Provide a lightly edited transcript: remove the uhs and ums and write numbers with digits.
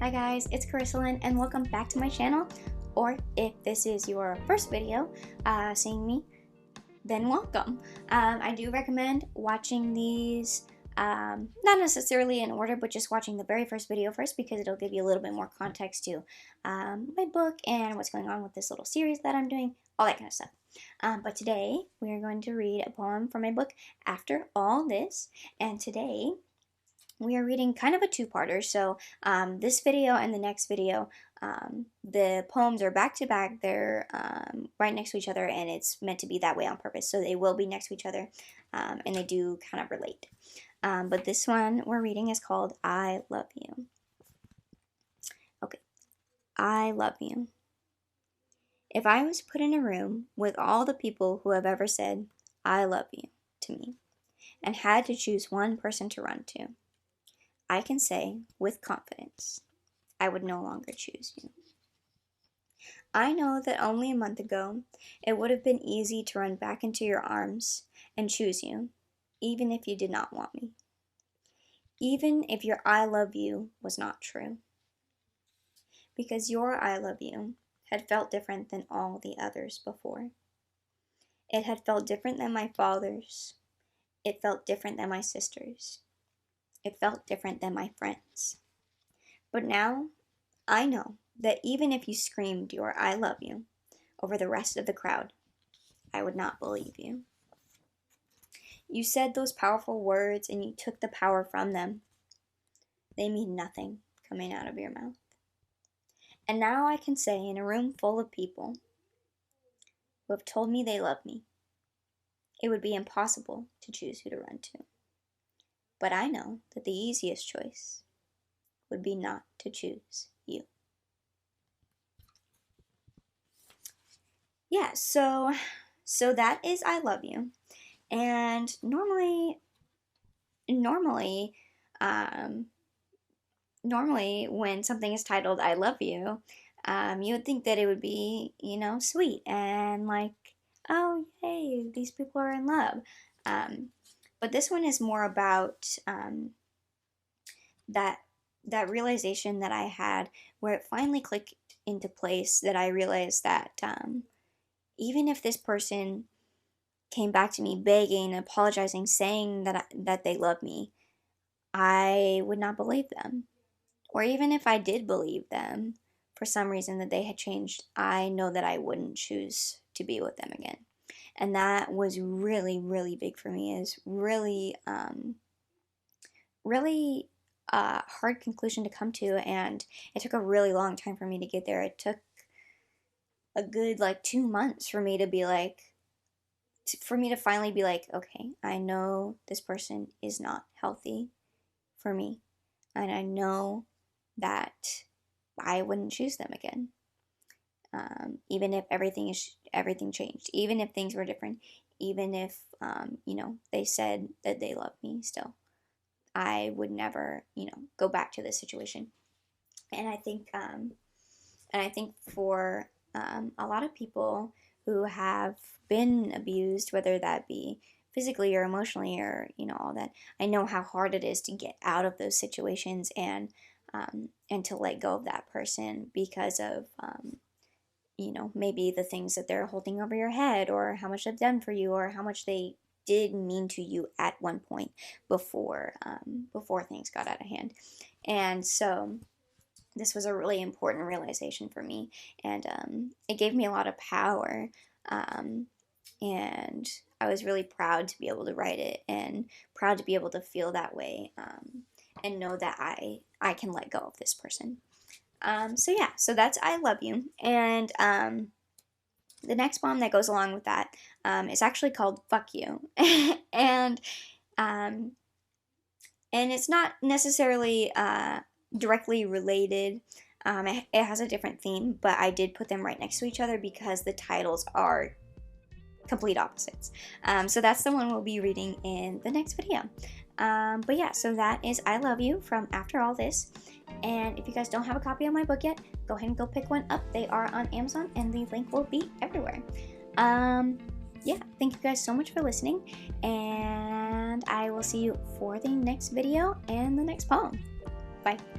Hi guys, it's Carissa Lynn, and welcome back to my channel. Or if this is your first video seeing me, then welcome. I do recommend watching these, not necessarily in order, but just watching the very first video first, because it'll give you a little bit more context to my book and what's going on with this little series that I'm doing, all that kind of stuff. But today we are going to read a poem from my book, After All This, and today we are reading kind of a two-parter. So this video and the next video, the poems are back to back. They're right next to each other, and it's meant to be that way on purpose. So they will be next to each other, and they do kind of relate. But this one we're reading is called I Love You. Okay, I love you. If I was put in a room with all the people who have ever said, I love you to me, and had to choose one person to run to, I can say with confidence, I would no longer choose you. I know that only a month ago, it would have been easy to run back into your arms and choose you, even if you did not want me. Even if your I love you was not true. Because your I love you had felt different than all the others before. It had felt different than my father's. It felt different than my sister's. It felt different than my friends. But now, I know that even if you screamed your I love you over the rest of the crowd, I would not believe you. You said those powerful words and you took the power from them. They mean nothing coming out of your mouth. And now I can say in a room full of people who have told me they love me, it would be impossible to choose who to run to. But I know that the easiest choice would be not to choose you. Yeah, so that is I Love You. And normally when something is titled I Love You, you would think that it would be, sweet and like, oh, yay, these people are in love. But this one is more about that realization that I had, where it finally clicked into place, that I realized that even if this person came back to me begging, apologizing, saying that they love me, I would not believe them. Or even if I did believe them, for some reason that they had changed, I know that I wouldn't choose to be with them again. And that was really, really big for me. Is really, really hard conclusion to come to, and it took a really long time for me to get there. It took a good 2 months for me to be for me to finally be like, okay, I know this person is not healthy for me, and I know that I wouldn't choose them again. Even if everything changed, even if things were different, even if they said that they love me still, I would never go back to this situation. And I think for a lot of people who have been abused, whether that be physically or emotionally or all that, I know how hard it is to get out of those situations and to let go of that person because of maybe the things that they're holding over your head, or how much they've done for you, or how much they did mean to you at one point before things got out of hand. And so this was a really important realization for me, and it gave me a lot of power, and I was really proud to be able to write it, and proud to be able to feel that way, and know that I can let go of this person. So that's I Love You. And the next poem that goes along with that is actually called Fuck You. and it's not necessarily directly related. It has a different theme, but I did put them right next to each other because the titles are complete opposites. So that's the one we'll be reading in the next video. But yeah, so that is I Love You from After All This. And if you guys don't have a copy of my book yet, go ahead and go pick one up. They are on Amazon, and the link will be everywhere. Yeah, thank you guys so much for listening, and I will see you for the next video and the next poem. Bye.